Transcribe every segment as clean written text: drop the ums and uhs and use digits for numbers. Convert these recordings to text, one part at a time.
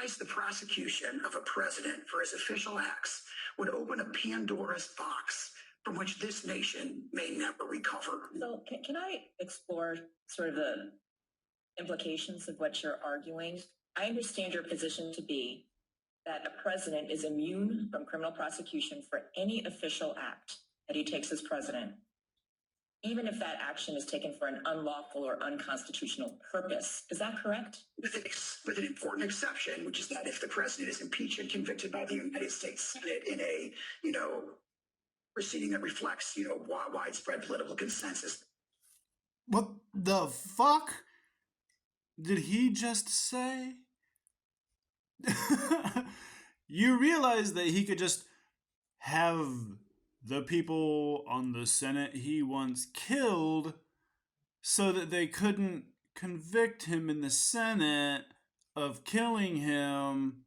Legalize the prosecution of a president for his official acts would open a Pandora's box from which this nation may never recover. So can I explore sort of the implications of what you're arguing? I understand your position to be that a president is immune from criminal prosecution for any official act that he takes as president, even if that action is taken for an unlawful or unconstitutional purpose. Is that correct? With an important exception, which is that if the president is impeached and convicted by the United States Senate in a, proceeding that reflects, widespread political consensus. What the fuck did he just say? You realize that he could just have the people on the Senate he once killed so that they couldn't convict him in the Senate of killing him.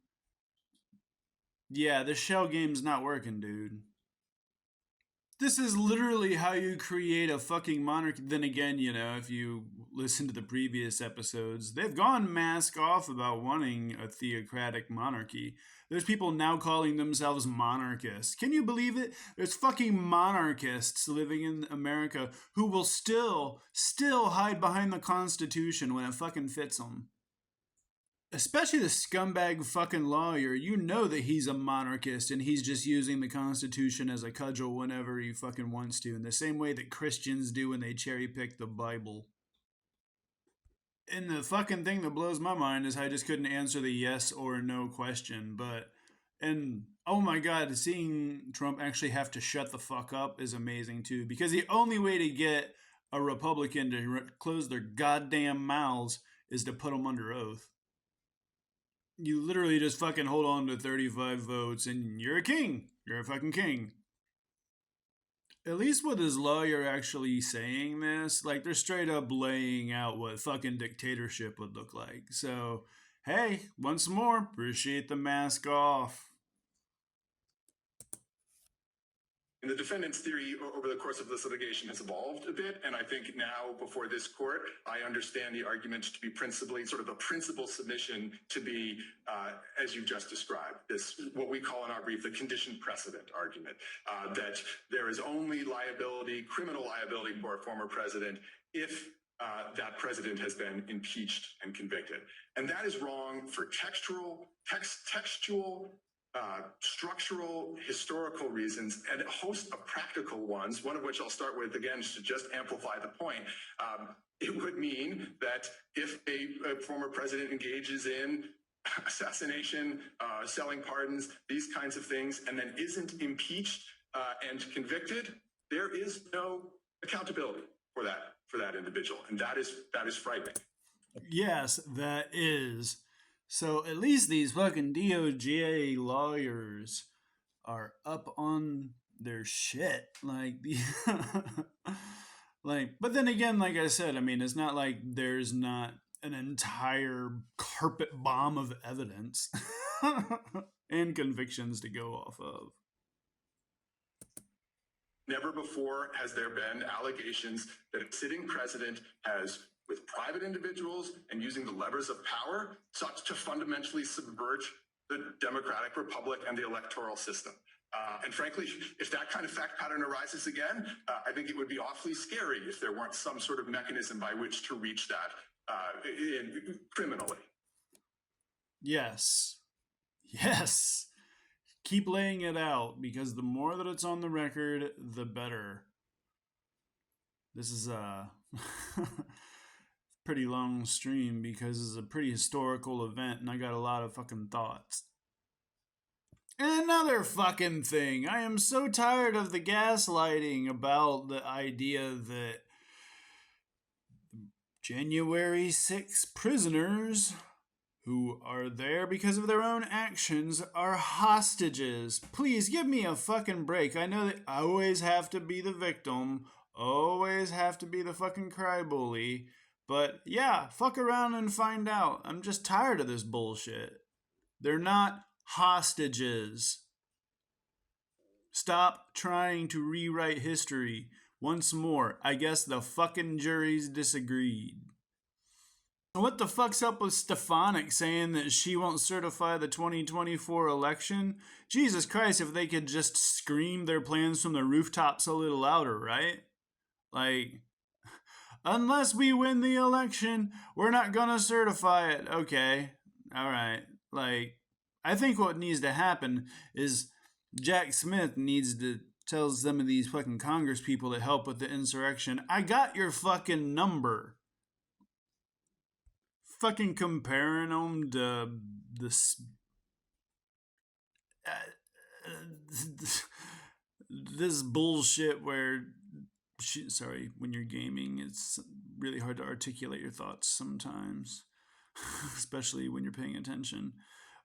Yeah, the shell game's not working, dude. This is literally how you create a fucking monarchy. Then again, if you listen to the previous episodes, they've gone mask off about wanting a theocratic monarchy. There's people now calling themselves monarchists. Can you believe it? There's fucking monarchists living in America who will still hide behind the Constitution when it fucking fits them. Especially the scumbag fucking lawyer. You know that he's a monarchist and he's just using the Constitution as a cudgel whenever he fucking wants to, in the same way that Christians do when they cherry pick the Bible. And the fucking thing that blows my mind is I just couldn't answer the yes or no question. And oh my god, seeing Trump actually have to shut the fuck up is amazing too, because the only way to get a Republican to close their goddamn mouths is to put them under oath. You literally just fucking hold on to 35 votes and you're a king. You're a fucking king. At least with his lawyer actually saying this, they're straight up laying out what fucking dictatorship would look like. So, hey, once more, appreciate the mask off. And the defendant's theory over the course of this litigation has evolved a bit, and I think now before this court, I understand the argument to be principally sort of a principal submission to be, as you just described, this what we call in our brief the conditioned precedent argument, that there is only liability, criminal liability for a former president if that president has been impeached and convicted. And that is wrong for textual, structural, historical reasons, and a host of practical ones, one of which I'll start with, again, to just amplify the point. It would mean that if a former president engages in assassination, selling pardons, these kinds of things, and then isn't impeached and convicted, there is no accountability for that individual. And that is frightening. Yes, that is. So at least these fucking DOJ lawyers are up on their shit. But then again, like I said, it's not like there's not an entire carpet bomb of evidence and convictions to go off of. Never before has there been allegations that a sitting president has, with private individuals and using the levers of power, sought to fundamentally subvert the democratic republic and the electoral system. And frankly, if that kind of fact pattern arises again, I think it would be awfully scary if there weren't some sort of mechanism by which to reach that criminally. Yes. Keep laying it out, because the more that it's on the record, the better. This is a pretty long stream because it's a pretty historical event and I got a lot of fucking thoughts. And another fucking thing, I am so tired of the gaslighting about the idea that January 6 prisoners who are there because of their own actions are hostages. Please give me a fucking break. I know that I always have to be the victim, always have to be the fucking crybaby, but yeah, fuck around and find out. I'm just tired of this bullshit. They're not hostages. Stop trying to rewrite history. Once more, I guess the fucking juries disagreed. What the fuck's up with Stefanik saying that she won't certify the 2024 election? Jesus Christ, if they could just scream their plans from the rooftops a little louder, right? Like, unless we win the election, we're not gonna certify it. Okay, all right. Like, I think what needs to happen is Jack Smith needs to tell some of these fucking Congress people that help with the insurrection, I got your fucking number. Fucking comparing them to this this bullshit where sorry, when you're gaming it's really hard to articulate your thoughts sometimes, especially when you're paying attention,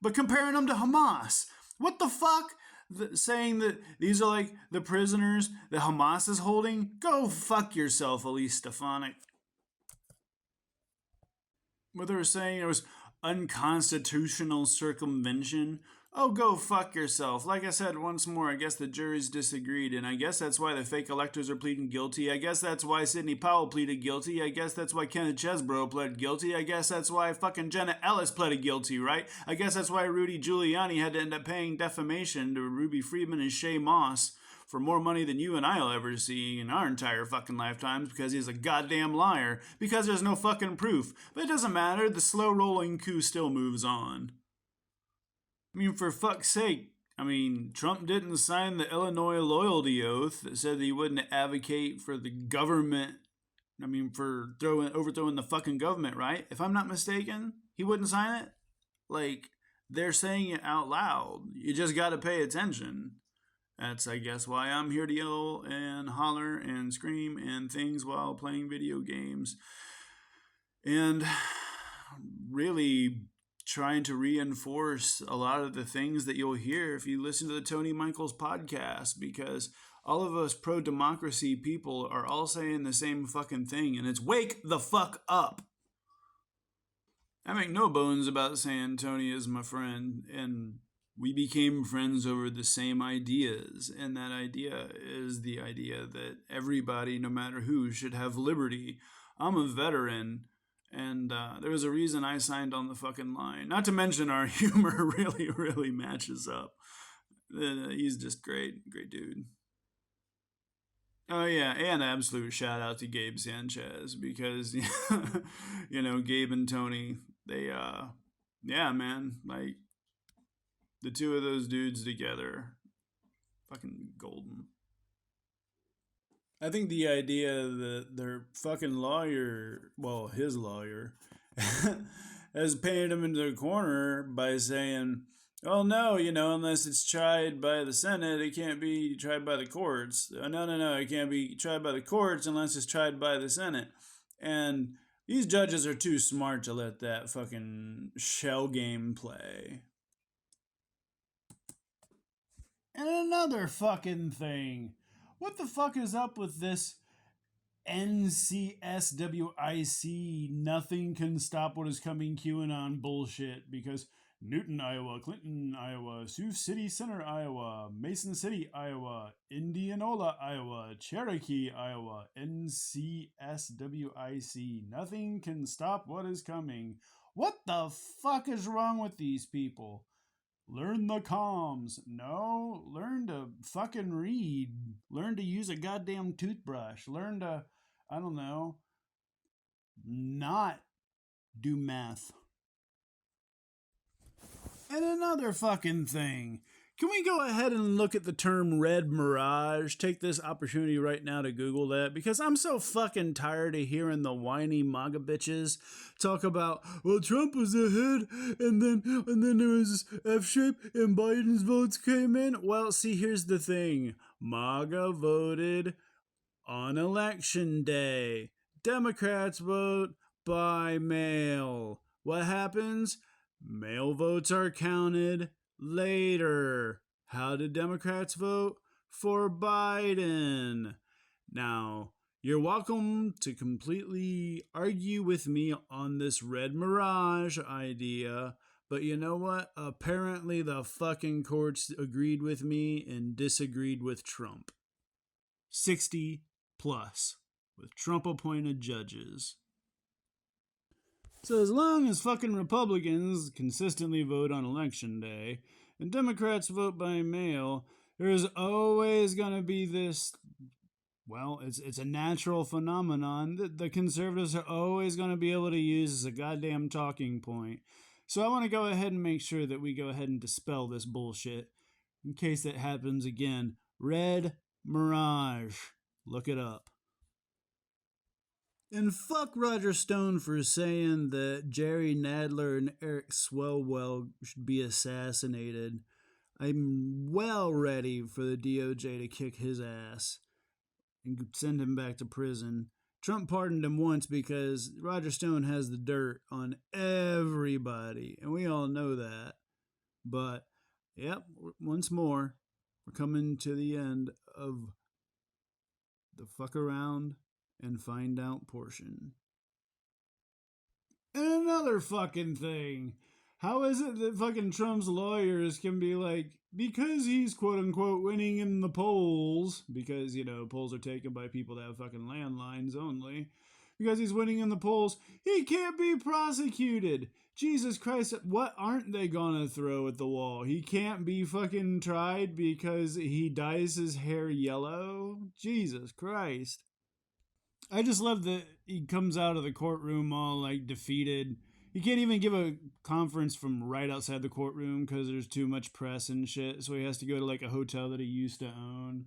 but comparing them to Hamas, what the fuck, saying that these are like the prisoners that Hamas is holding, go fuck yourself, Elise Stefanik. What they were saying, it was unconstitutional circumvention. Oh, go fuck yourself. Like I said once more, I guess the juries disagreed, and I guess that's why the fake electors are pleading guilty. I guess that's why Sidney Powell pleaded guilty. I guess that's why Kenneth Chesbrough pled guilty. I guess that's why fucking Jenna Ellis pleaded guilty, right? I guess that's why Rudy Giuliani had to end up paying defamation to Ruby Friedman and Shay Moss for more money than you and I'll ever see in our entire fucking lifetimes, because he's a goddamn liar, because there's no fucking proof. But it doesn't matter, the slow-rolling coup still moves on. I mean, for fuck's sake, Trump didn't sign the Illinois loyalty oath that said that he wouldn't advocate for the government, for overthrowing the fucking government, right? If I'm not mistaken, he wouldn't sign it? Like, they're saying it out loud. You just gotta pay attention. That's, I guess, why I'm here to yell and holler and scream and things while playing video games. And really trying to reinforce a lot of the things that you'll hear if you listen to the Tony Michaels podcast, because all of us pro-democracy people are all saying the same fucking thing, and it's wake the fuck up. I make no bones about saying Tony is my friend, and we became friends over the same ideas, and that idea is the idea that everybody, no matter who, should have liberty. I'm a veteran, and there was a reason I signed on the fucking line. Not to mention our humor really, really matches up. He's just great dude. Oh yeah, and absolute shout out to Gabe Sanchez, because Gabe and Tony, they yeah, man, like, the two of those dudes together, fucking golden. I think the idea that their fucking lawyer, well, his lawyer, has painted him into a corner by saying, oh no, unless it's tried by the Senate, it can't be tried by the courts. No, it can't be tried by the courts unless it's tried by the Senate. And these judges are too smart to let that fucking shell game play. And another fucking thing. What the fuck is up with this NCSWIC, nothing can stop what is coming QAnon bullshit? Because Newton, Iowa, Clinton, Iowa, Sioux City Center, Iowa, Mason City, Iowa, Indianola, Iowa, Cherokee, Iowa, NCSWIC, nothing can stop what is coming. What the fuck is wrong with these people? Learn the comms. No, learn to fucking read. Learn to use a goddamn toothbrush. Learn to, I don't know, not do math. And another fucking thing. Can we go ahead and look at the term red mirage? Take this opportunity right now to Google that, because I'm so fucking tired of hearing the whiny MAGA bitches talk about, well, Trump was ahead, and then there was this F shape and Biden's votes came in. Well, see, here's the thing. MAGA voted on election day. Democrats vote by mail. What happens? Mail votes are counted later. How did Democrats vote? For Biden. Now, you're welcome to completely argue with me on this red mirage idea, but you know what? Apparently the fucking courts agreed with me and disagreed with Trump. 60 plus with Trump appointed judges. So as long as fucking Republicans consistently vote on election day and Democrats vote by mail, there's always going to be this. Well, it's a natural phenomenon that the conservatives are always going to be able to use as a goddamn talking point. So I want to go ahead and make sure that we go ahead and dispel this bullshit in case that happens again. Red Mirage. Look it up. And fuck Roger Stone for saying that Jerry Nadler and Eric Swalwell should be assassinated. I'm well ready for the DOJ to kick his ass and send him back to prison. Trump pardoned him once because Roger Stone has the dirt on everybody, and we all know that. But, yep, once more, we're coming to the end of the fuck around and find out portion. And another fucking thing. How is it that fucking Trump's lawyers can be like, because he's quote unquote winning in the polls, because, you know, polls are taken by people that have fucking landlines only, because he's winning in the polls, he can't be prosecuted. Jesus Christ, what aren't they gonna throw at the wall? He can't be fucking tried because he dyes his hair yellow? Jesus Christ. I just love that he comes out of the courtroom all like defeated. He can't even give a conference from right outside the courtroom because there's too much press and shit. So he has to go to like a hotel that he used to own.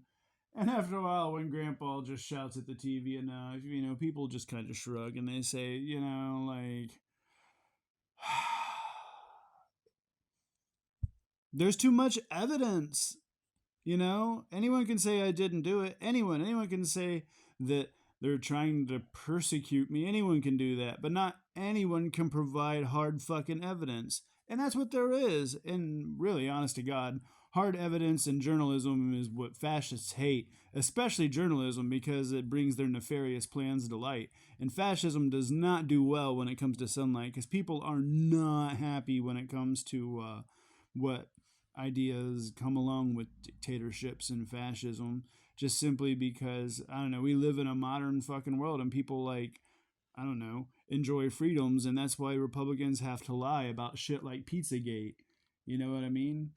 And after a while, when Grandpa just shouts at the TV enough, you know, people just kind of shrug and they say, you know, like, there's too much evidence. You know, anyone can say I didn't do it. Anyone can say that they're trying to persecute me. Anyone can do that, but not anyone can provide hard fucking evidence. And that's what there is. And really, honest to God, hard evidence in journalism is what fascists hate, especially journalism, because it brings their nefarious plans to light. And fascism does not do well when it comes to sunlight, because people are not happy when it comes to what ideas come along with dictatorships and fascism, just simply because, I don't know, we live in a modern fucking world and people like, I don't know, enjoy freedoms, and that's why Republicans have to lie about shit like Pizzagate. You know what I mean?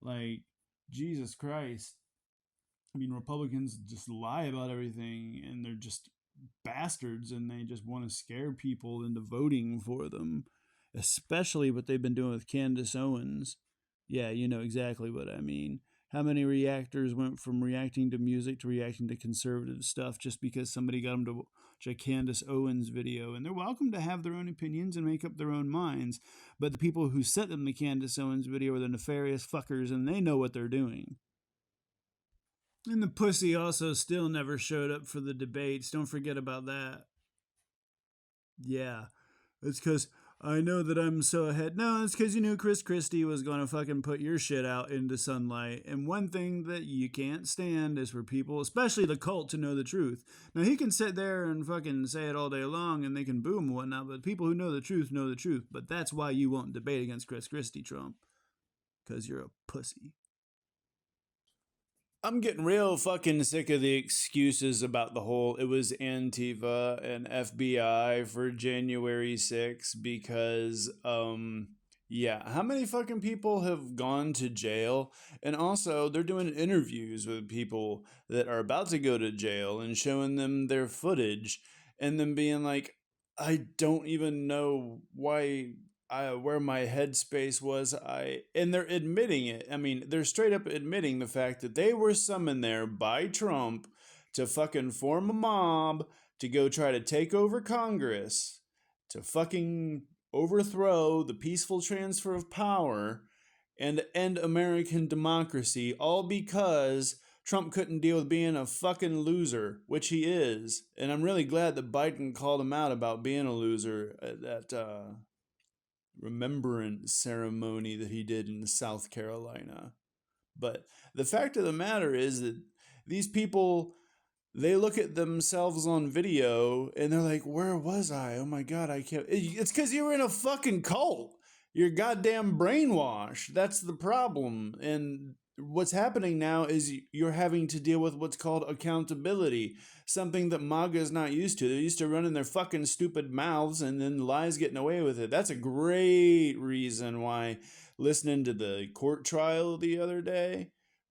Like, Jesus Christ. I mean, Republicans just lie about everything and they're just bastards and they just want to scare people into voting for them, especially what they've been doing with Candace Owens. Yeah, you know exactly what I mean. How many reactors went from reacting to music to reacting to conservative stuff just because somebody got them to watch a Candace Owens video? And they're welcome to have their own opinions and make up their own minds. But the people who sent them the Candace Owens video are the nefarious fuckers and they know what they're doing. And the pussy also still never showed up for the debates. Don't forget about that. Yeah, it's because I know that I'm so ahead. No, it's because you knew Chris Christie was going to fucking put your shit out into sunlight. And one thing that you can't stand is for people, especially the cult, to know the truth. Now, he can sit there and fucking say it all day long and they can boom and whatnot, but people who know the truth know the truth. But that's why you won't debate against Chris Christie, Trump. Because you're a pussy. I'm getting real fucking sick of the excuses about the whole it was Antifa and FBI for January 6th because yeah, how many fucking people have gone to jail? And also they're doing interviews with people that are about to go to jail and showing them their footage and then being like, I don't even know where my headspace was. And they're admitting it. I mean, they're straight up admitting the fact that they were summoned there by Trump to fucking form a mob to go try to take over Congress, to fucking overthrow the peaceful transfer of power and end American democracy, all because Trump couldn't deal with being a fucking loser, which he is. And I'm really glad that Biden called him out about being a loser at that remembrance ceremony that he did in South Carolina. But the fact of the matter is that these people, they look at themselves on video and they're like, where was I? Oh my God, I can't. It's because you were in a fucking cult. You're goddamn brainwashed. That's the problem. And what's happening now is you're having to deal with what's called accountability, something that MAGA is not used to. They're used to running their fucking stupid mouths and then lies getting away with it. That's a great reason why listening to the court trial the other day,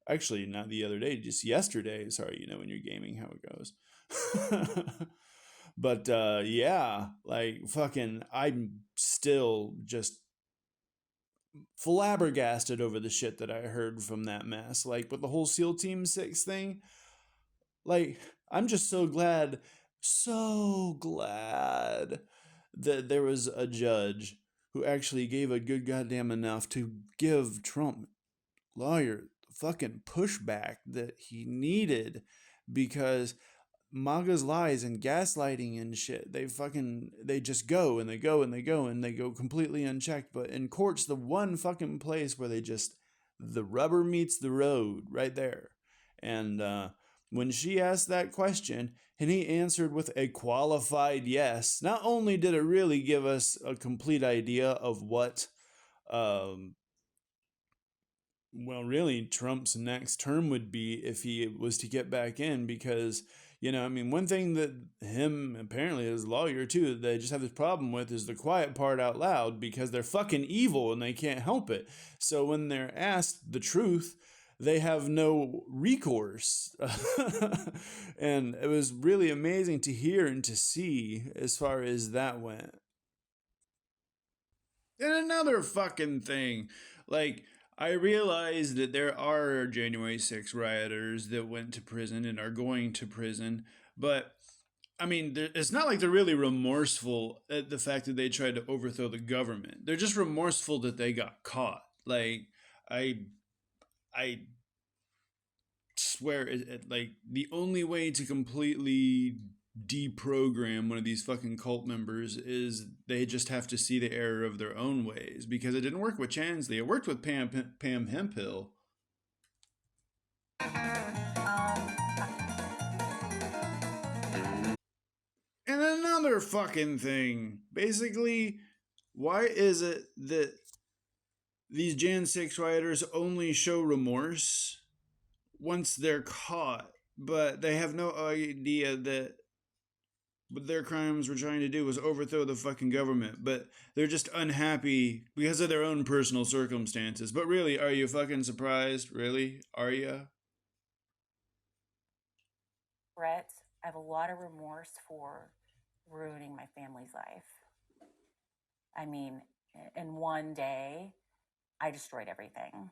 actually not the other day, just yesterday. Sorry, you know when you're gaming how it goes. But yeah, like fucking, I'm still just flabbergasted over the shit that I heard from that mess. Like with the whole SEAL Team 6 thing, like I'm just so glad that there was a judge who actually gave a good goddamn enough to give Trump lawyer fucking pushback that he needed, because MAGA's lies and gaslighting and shit, they just go and they go and they go and they go completely unchecked. But in court's the one fucking place where the rubber meets the road right there. And when she asked that question and he answered with a qualified yes, not only did it really give us a complete idea of what really Trump's next term would be if he was to get back in, because, you know, I mean, one thing that him, apparently as a lawyer too, they just have this problem with is the quiet part out loud, because they're fucking evil and they can't help it. So when they're asked the truth, they have no recourse. And it was really amazing to hear and to see as far as that went. And another fucking thing, like, I realize that there are January 6 rioters that went to prison and are going to prison, but I mean, it's not like they're really remorseful at the fact that they tried to overthrow the government. They're just remorseful that they got caught. Like, I swear, like, the only way to completely deprogram one of these fucking cult members is they just have to see the error of their own ways, because it didn't work with Chansley. It worked with Pam Hempill. And another fucking thing, basically, why is it that these Jan 6 rioters only show remorse once they're caught, but they have no idea that what their crimes were trying to do was overthrow the fucking government, but they're just unhappy because of their own personal circumstances? But really, are you fucking surprised? Really? Are you? Brett, I have a lot of remorse for ruining my family's life. I mean, in one day, I destroyed everything.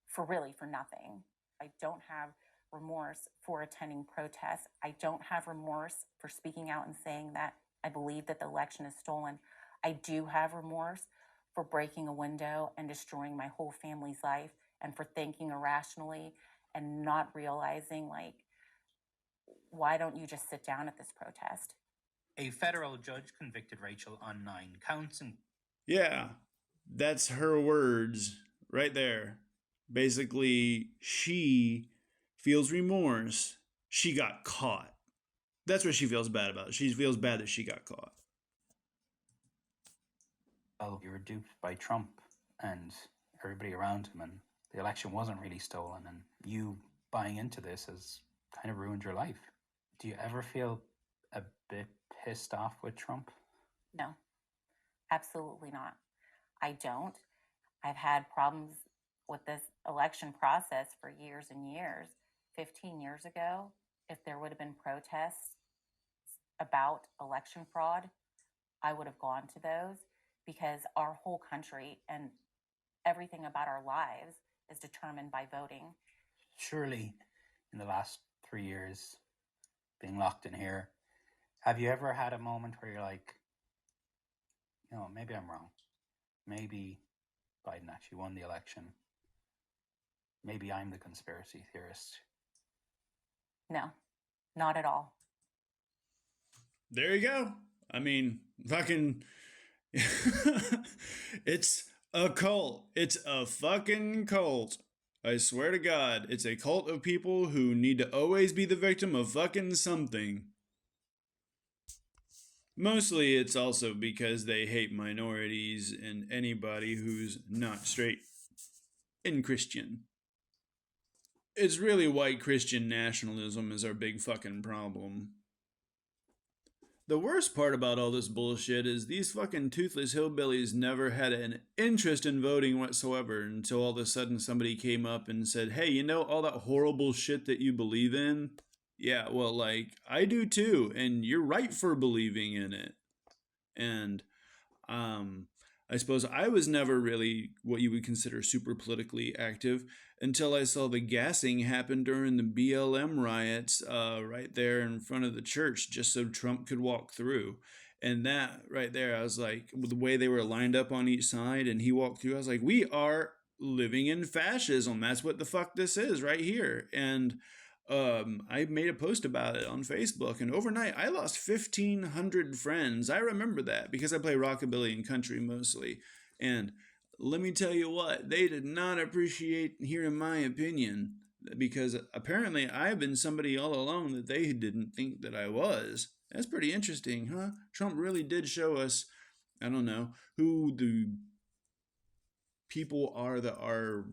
For nothing. I don't have remorse for attending protests. I don't have remorse for speaking out and saying that I believe that the election is stolen. I do have remorse for breaking a window and destroying my whole family's life, and for thinking irrationally and not realizing, like, why don't you just sit down at this protest? A federal judge convicted Rachel on 9 counts. Yeah, that's her words right there. Basically, she feels remorse. She got caught. That's what she feels bad about. She feels bad that she got caught. Well, you were duped by Trump and everybody around him, and the election wasn't really stolen, and you buying into this has kind of ruined your life. Do you ever feel a bit pissed off with Trump? No, absolutely not. I don't. I've had problems with this election process for years and years. 15 years ago, if there would have been protests about election fraud, I would have gone to those, because our whole country and everything about our lives is determined by voting. Surely, in the last 3 years, being locked in here, have you ever had a moment where you're like, you know, maybe I'm wrong. Maybe Biden actually won the election. Maybe I'm the conspiracy theorist. No, not at all. There you go. I mean, fucking... It's a cult. It's a fucking cult. I swear to God, it's a cult of people who need to always be the victim of fucking something. Mostly it's also because they hate minorities and anybody who's not straight and Christian. It's really white Christian nationalism is our big fucking problem. The worst part about all this bullshit is these fucking toothless hillbillies never had an interest in voting whatsoever until all of a sudden somebody came up and said, hey, you know all that horrible shit that you believe in? Yeah, well, like, I do too, and you're right for believing in it. And um, I suppose I was never really what you would consider super politically active until I saw the gassing happen during the BLM riots right there in front of the church, just so Trump could walk through. And that right there, I was like, the way they were lined up on each side and he walked through, I was like, we are living in fascism. That's what the fuck this is right here. And I made a post about it on Facebook, and overnight I lost 1,500 friends. I remember that because I play rockabilly and country mostly. And let me tell you what, they did not appreciate hearing my opinion because apparently I've been somebody all along that they didn't think that I was. That's pretty interesting, huh? Trump really did show us, I don't know, who the people are that are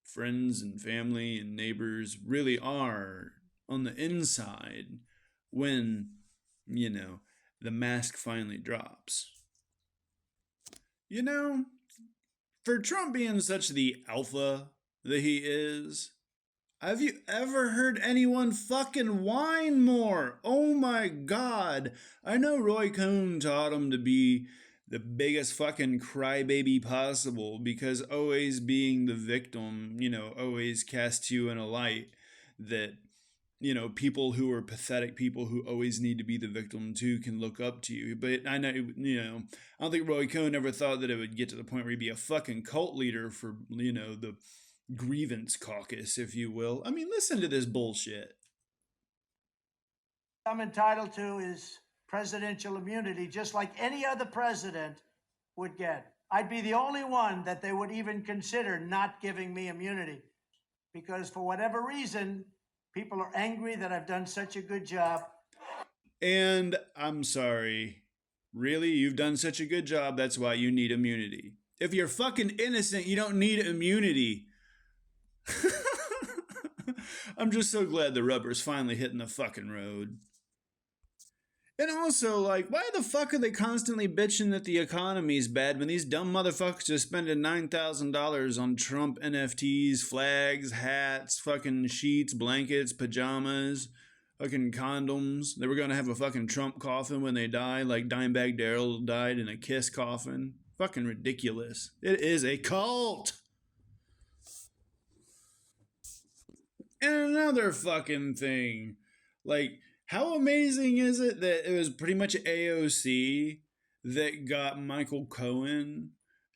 friends and family and neighbors really are on the inside when, you know, the mask finally drops. You know, for Trump being such the alpha that he is, have you ever heard anyone fucking whine more? Oh my god. I know Roy Cohn taught him to be the biggest fucking crybaby possible because always being the victim, you know, always casts you in a light that, you know, people who are pathetic, people who always need to be the victim too, can look up to you. But I know, you know, I don't think Roy Cohn ever thought that it would get to the point where he'd be a fucking cult leader for, you know, the grievance caucus, if you will. I mean, listen to this bullshit. I'm entitled to is presidential immunity, just like any other president would get. I'd be the only one that they would even consider not giving me immunity because for whatever reason, people are angry that I've done such a good job. And I'm sorry. Really? You've done such a good job, that's why you need immunity. If you're fucking innocent, you don't need immunity. I'm just so glad the rubber's finally hitting the fucking road. And also, like, why the fuck are they constantly bitching that the economy's bad when these dumb motherfuckers are spending $9,000 on Trump NFTs, flags, hats, fucking sheets, blankets, pajamas, fucking condoms? They were gonna have a fucking Trump coffin when they die, like Dimebag Darrell died in a Kiss coffin. Fucking ridiculous. It is a cult! And another fucking thing. Like, how amazing is it that it was pretty much AOC that got Michael Cohen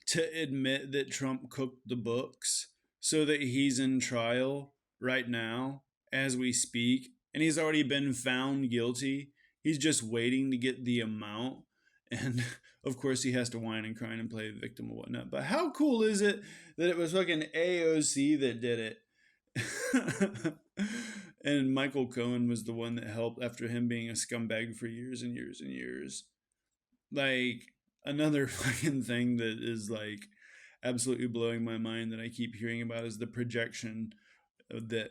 to admit that Trump cooked the books so that he's in trial right now as we speak, and he's already been found guilty. He's just waiting to get the amount. And of course, he has to whine and cry and play victim and whatnot. But how cool is it that it was fucking AOC that did it? And Michael Cohen was the one that helped after him being a scumbag for years and years and years. Like, another fucking thing that is like absolutely blowing my mind that I keep hearing about is the projection that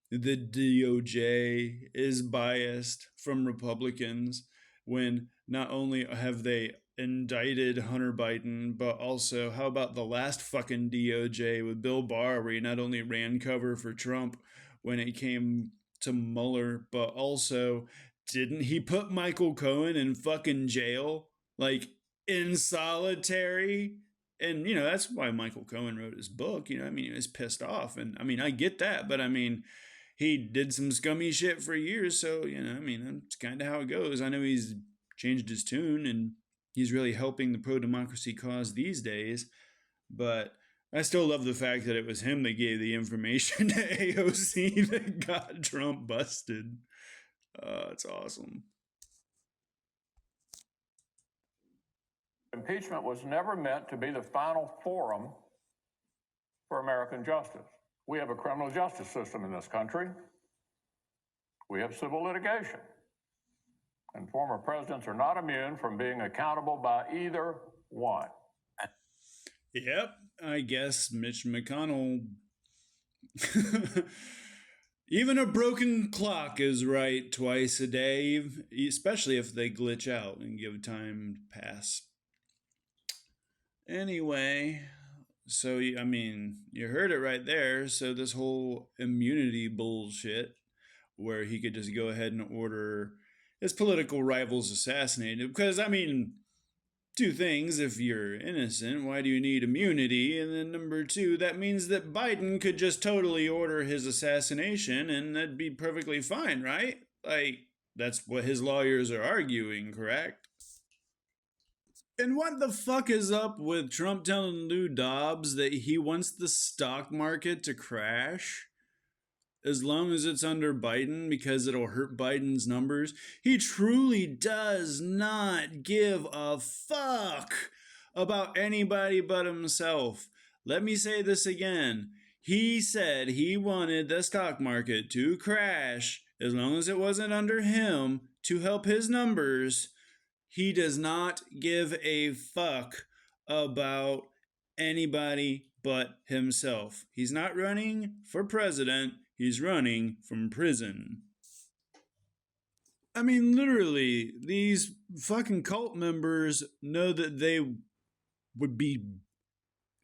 the DOJ is biased from Republicans when not only have they indicted Hunter Biden, but also how about the last fucking DOJ with Bill Barr, where he not only ran cover for Trump when it came to Mueller, but also didn't he put Michael Cohen in fucking jail, like in solitary? And, you know, that's why Michael Cohen wrote his book. You know, I mean, he was pissed off. And I mean, I get that, but I mean, he did some scummy shit for years. So, you know, I mean, that's kind of how it goes. I know he's changed his tune and he's really helping the pro-democracy cause these days. But I still love the fact that it was him that gave the information to AOC that got Trump busted. It's awesome. Impeachment was never meant to be the final forum for American justice. We have a criminal justice system in this country. We have civil litigation. And former presidents are not immune from being accountable by either one. Yep, I guess Mitch McConnell Even a broken clock is right twice a day, especially if they glitch out and give time to pass. Anyway, so, I mean, you heard it right there. So, this whole immunity bullshit, where he could just go ahead and order his political rivals assassinated. Because, I mean, two things: if you're innocent, why do you need immunity? And then number two, that means that Biden could just totally order his assassination and that'd be perfectly fine, right? Like, that's what his lawyers are arguing, correct? And what the fuck is up with Trump telling Lou Dobbs that he wants the stock market to crash as long as it's under Biden because it'll hurt Biden's numbers? He truly does not give a fuck about anybody but himself. Let me say this again. He said he wanted the stock market to crash as long as it wasn't under him to help his numbers. He does not give a fuck about anybody but himself. He's not running for president. He's running from prison. I mean, literally, these fucking cult members know that they would be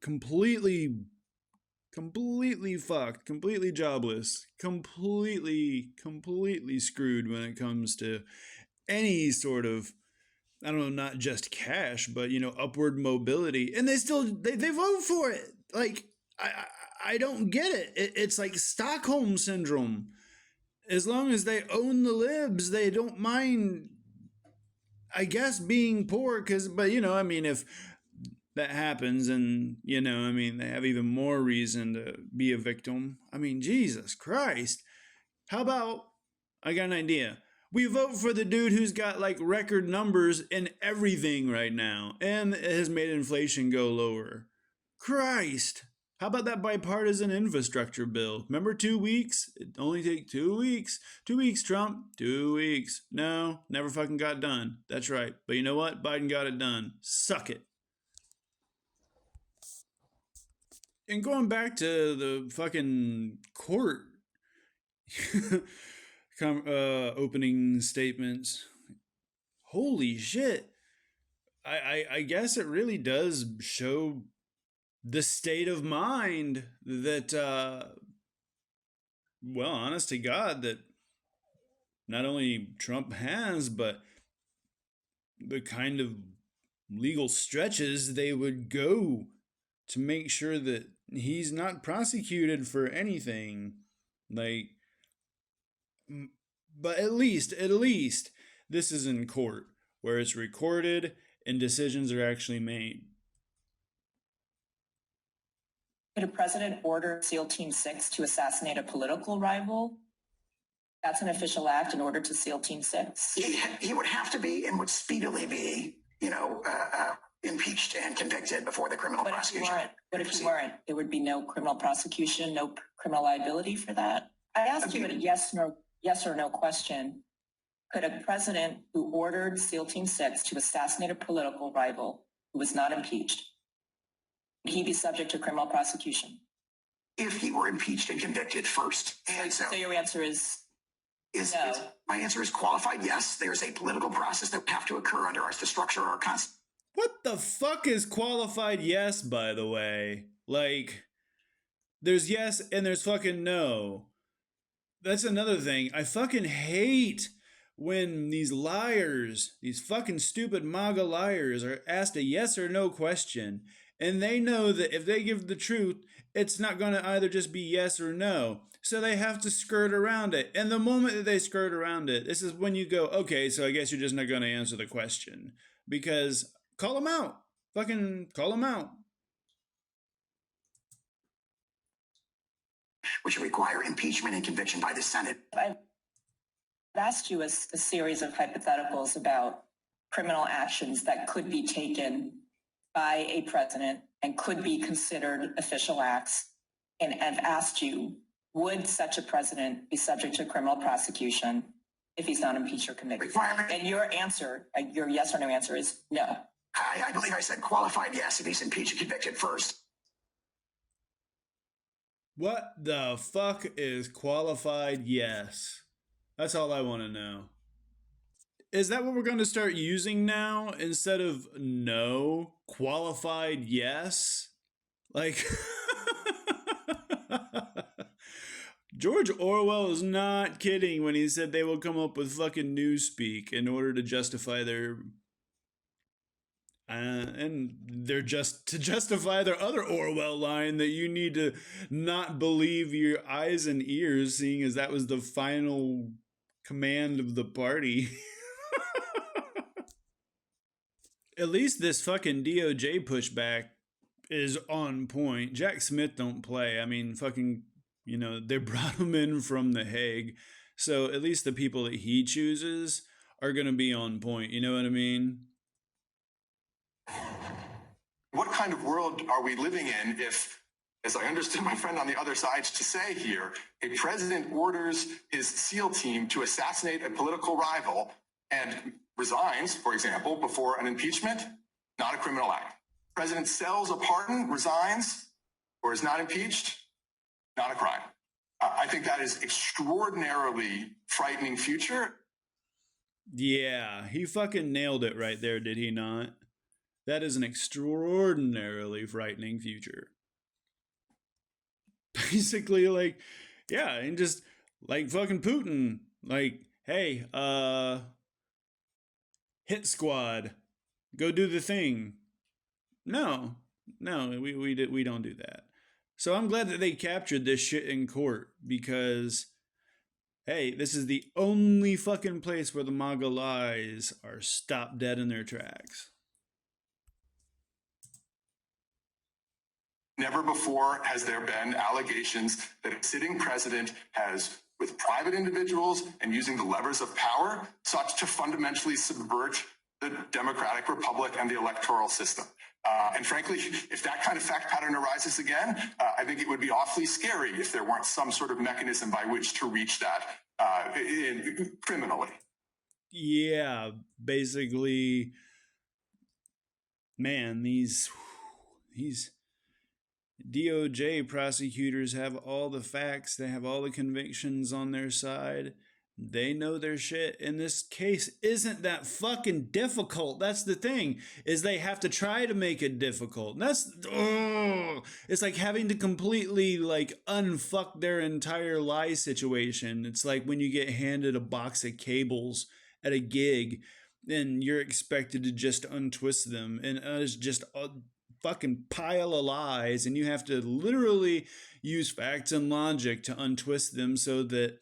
completely fucked, completely jobless, completely screwed when it comes to any sort of, I don't know, not just cash, but, you know, upward mobility. And they vote for it. Like, I don't get it. It's like Stockholm syndrome. As long as they own the libs, they don't mind, I guess, being poor. But, you know, I mean, if that happens and, you know, I mean, they have even more reason to be a victim. I mean, Jesus Christ. How about, I got an idea. We vote for the dude who's got like record numbers in everything right now and has made inflation go lower. Christ. How about that bipartisan infrastructure bill? Remember 2 weeks? It only take 2 weeks. 2 weeks, Trump. 2 weeks. No, never fucking got done. That's right. But you know what? Biden got it done. Suck it. And going back to the fucking court opening statements. Holy shit. I guess it really does show the state of mind that, well, honest to God, that not only Trump has, but the kind of legal stretches they would go to make sure that he's not prosecuted for anything. Like, but at least this is in court where it's recorded and decisions are actually made. Could a president order SEAL Team 6 to assassinate a political rival? That's an official act in order to SEAL Team 6. He would have to be and would speedily be, you know, impeached and convicted before the criminal prosecution. What if he weren't? There would be no criminal prosecution, no criminal liability for that. I asked you a yes or no question. Could a president who ordered SEAL Team 6 to assassinate a political rival who was not impeached, would he be subject to criminal prosecution? If he were impeached and convicted first. And so your answer is no. My answer is qualified yes. There's a political process that would have to occur under the structure of our Constitution. What the fuck is qualified yes, by the way? Like, there's yes and there's fucking no. That's another thing. I fucking hate when these liars, these fucking stupid MAGA liars, are asked a yes or no question, and they know that if they give the truth, it's not going to either just be yes or no. So they have to skirt around it. And the moment that they skirt around it, this is when you go, okay, so I guess you're just not going to answer the question. Because call them out. Fucking call them out. Which require impeachment and conviction by the Senate. I've asked you a series of hypotheticals about criminal actions that could be taken by a president and could be considered official acts. And I've asked you, would such a president be subject to criminal prosecution if he's not impeached or convicted? And your answer, your yes or no answer is no. I believe I said qualified yes if he's impeached and convicted first. What the fuck is qualified yes? That's all I want to know. Is that what we're going to start using now instead of no? Qualified yes? Like, George Orwell is not kidding when he said they will come up with fucking newspeak in order to justify their. And they're just to justify their other Orwell line that you need to not believe your eyes and ears, seeing as that was the final command of the party. At least this fucking DOJ pushback is on point. Jack Smith don't play. I mean, fucking, they brought him in from The Hague. So at least the people that he chooses are going to be on point. You know what I mean? What kind of world are we living in if, as I understood my friend on the other side to say here, a president orders his SEAL team to assassinate a political rival and resigns, for example, before an impeachment? Not a criminal act. President sells a pardon, resigns, or is not impeached? Not a crime. I think that is extraordinarily frightening future. Yeah, he fucking nailed it right there, did he not? That is an extraordinarily frightening future. Basically, like, yeah, and just like fucking Putin, like, hey, hit squad, go do the thing. No, we don't do that. So I'm glad that they captured this shit in court because, hey, this is the only fucking place where the MAGA lies are stopped dead in their tracks. Never before has there been allegations that a sitting president has, with private individuals and using the levers of power, sought to fundamentally subvert the democratic republic and the electoral system. And frankly, if that kind of fact pattern arises again, I think it would be awfully scary if there weren't some sort of mechanism by which to reach that criminally. Yeah, basically, man, these DOJ prosecutors have all the facts, they have all the convictions on their side. They know their shit. And this case isn't that fucking difficult. That's the thing, is they have to try to make it difficult. And that's, it's like having to completely like unfuck their entire lie situation. It's like when you get handed a box of cables at a gig and you're expected to just untwist them. And it's just a fucking pile of lies. And you have to literally use facts and logic to untwist them so that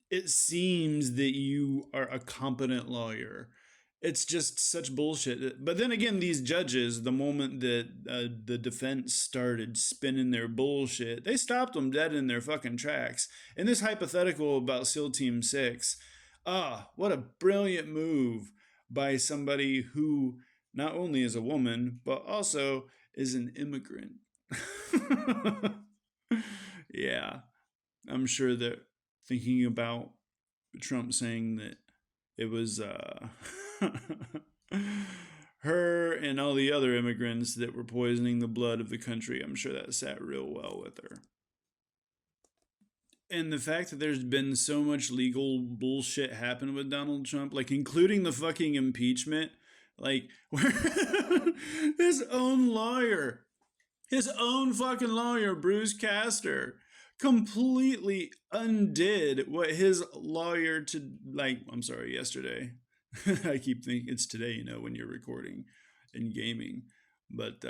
it seems that you are a competent lawyer. It's just such bullshit. But then again, these judges, the moment that the defense started spinning their bullshit, they stopped them dead in their fucking tracks. And this hypothetical about SEAL Team 6, what a brilliant move by somebody who not only is a woman, but also is an immigrant. Yeah, I'm sure that thinking about Trump saying that it was her and all the other immigrants that were poisoning the blood of the country, I'm sure that sat real well with her. And the fact that there's been so much legal bullshit happen with Donald Trump, like including the fucking impeachment, like where his own fucking lawyer, Bruce Castor, completely undid what his lawyer yesterday. I keep thinking it's today, when you're recording and gaming. But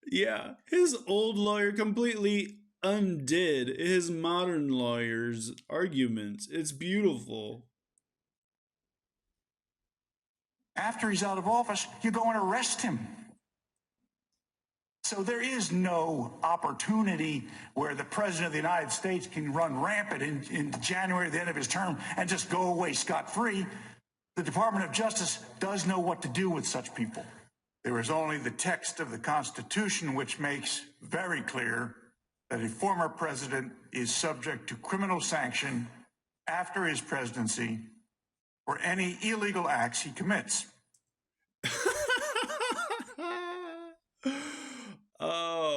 yeah, his old lawyer completely undid his modern lawyer's arguments. It's beautiful. After he's out of office, you go and arrest him. So there is no opportunity where the president of the United States can run rampant in January, at the end of his term, and just go away scot-free. The Department of Justice does know what to do with such people. There is only the text of the Constitution which makes very clear that a former president is subject to criminal sanction after his presidency for any illegal acts he commits.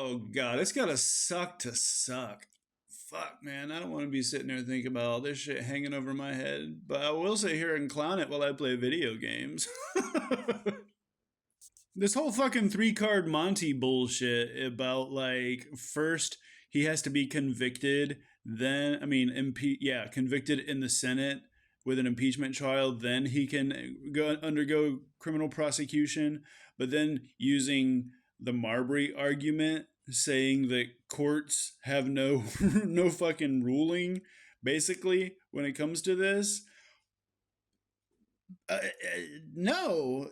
Oh god, it's gotta suck to suck. Fuck, man, I don't want to be sitting there thinking about all this shit hanging over my head. But I will sit here and clown it while I play video games. This whole fucking 3 card Monty bullshit about like first he has to be convicted, then convicted in the Senate with an impeachment trial, then he can undergo criminal prosecution, but then using the Marbury argument saying that courts have no no fucking ruling basically when it comes to this. No.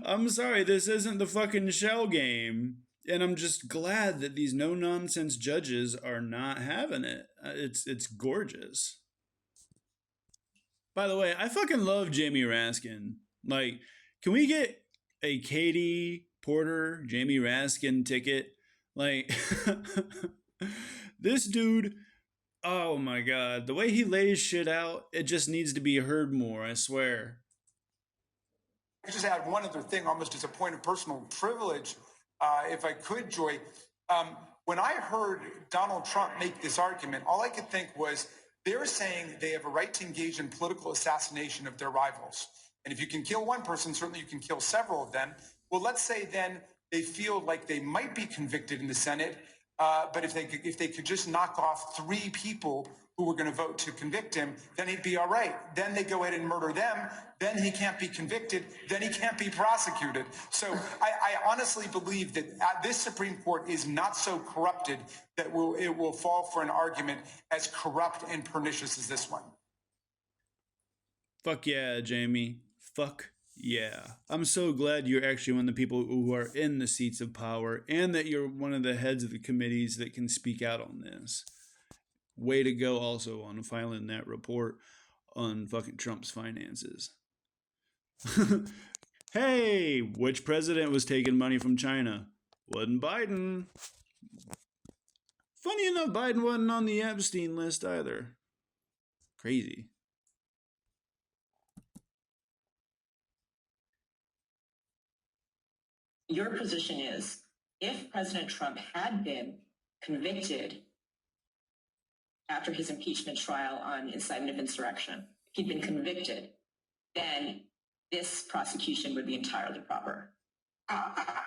I'm sorry, this isn't the fucking Shell game. And I'm just glad that these no nonsense judges are not having it. It's gorgeous. By the way, I fucking love Jamie Raskin. Like, can we get a Katie Porter, Jamie Raskin ticket? Like, this dude, oh my god, the way he lays shit out, it just needs to be heard more, I swear. I just add one other thing, almost as a point of personal privilege, if I could, Joy. When I heard Donald Trump make this argument, all I could think was they're saying they have a right to engage in political assassination of their rivals. And if you can kill one person, certainly you can kill several of them. Well, let's say then they feel like they might be convicted in the Senate, but if they could just knock off 3 people who were going to vote to convict him, then he'd be all right. Then they go ahead and murder them. Then he can't be convicted. Then he can't be prosecuted. So I honestly believe that this Supreme Court is not so corrupted that it will fall for an argument as corrupt and pernicious as this one. Fuck yeah, Jamie. Fuck yeah. I'm so glad you're actually one of the people who are in the seats of power and that you're one of the heads of the committees that can speak out on this. Way to go also on filing that report on fucking Trump's finances. Hey, which president was taking money from China? Wasn't Biden. Funny enough, Biden wasn't on the Epstein list either. Crazy. Your position is, if President Trump had been convicted after his impeachment trial on incitement of insurrection, if he'd been convicted, then this prosecution would be entirely proper.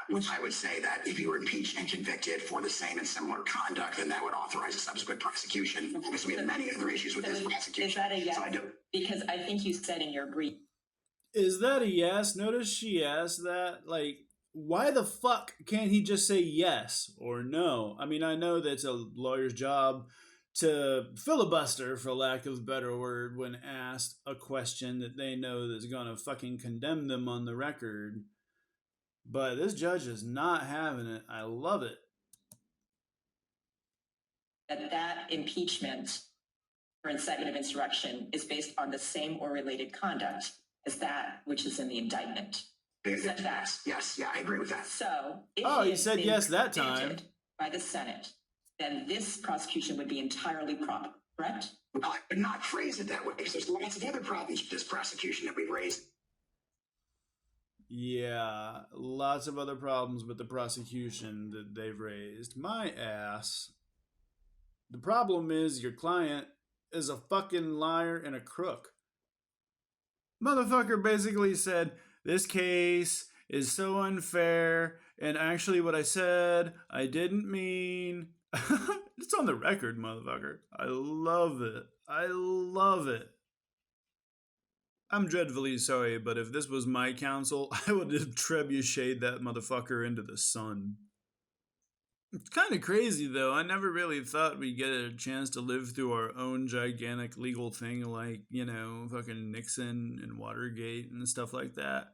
Which I would say that if you were impeached and convicted for the same and similar conduct, then that would authorize a subsequent prosecution. Because we have many other issues with this prosecution. Is that a yes? So I do. Because I think you said in your brief. Is that a yes? Notice she asked that. Like, why the fuck can't he just say yes or no? I mean, I know that's a lawyer's job to filibuster, for lack of a better word, when asked a question that they know that's going to fucking condemn them on the record. But this judge is not having it. I love it. That impeachment for incitement of insurrection is based on the same or related conduct as that which is in the indictment. Yes, I agree with that. So, if he said yes that time. By the Senate, then this prosecution would be entirely proper, correct? I would not phrase it that way because there's lots of other problems with this prosecution that we've raised. Yeah, lots of other problems with the prosecution that they've raised. My ass. The problem is your client is a fucking liar and a crook. Motherfucker basically said, this case is so unfair, and actually what I said, I didn't mean. It's on the record, motherfucker. I love it. I love it. I'm dreadfully sorry, but if this was my counsel, I would have trebucheted that motherfucker into the sun. It's kind of crazy, though. I never really thought we'd get a chance to live through our own gigantic legal thing like, fucking Nixon and Watergate and stuff like that.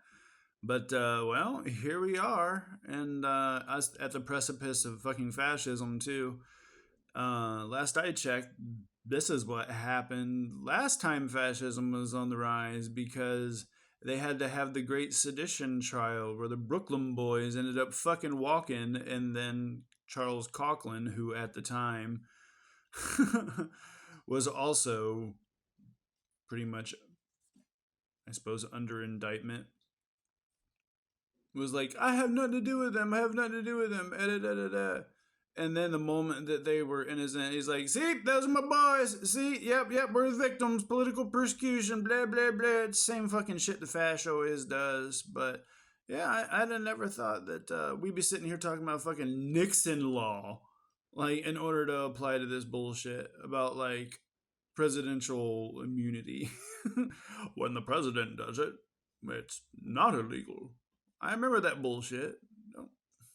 But, well, here we are. And us at the precipice of fucking fascism, too. Last I checked, this is what happened last time fascism was on the rise, because they had to have the Great Sedition trial where the Brooklyn Boys ended up fucking walking, and then Charles Coughlin, who at the time was also pretty much, I suppose, under indictment. was like, I have nothing to do with them. I have nothing to do with them. And then the moment that they were innocent, he's like, see, those are my boys. See, yep, we're the victims. Political persecution, blah, blah, blah. It's the same fucking shit the fash always does. But yeah, I'd have never thought that we'd be sitting here talking about fucking Nixon law, like, in order to apply to this bullshit about, like, presidential immunity. When the president does it, it's not illegal. I remember that bullshit.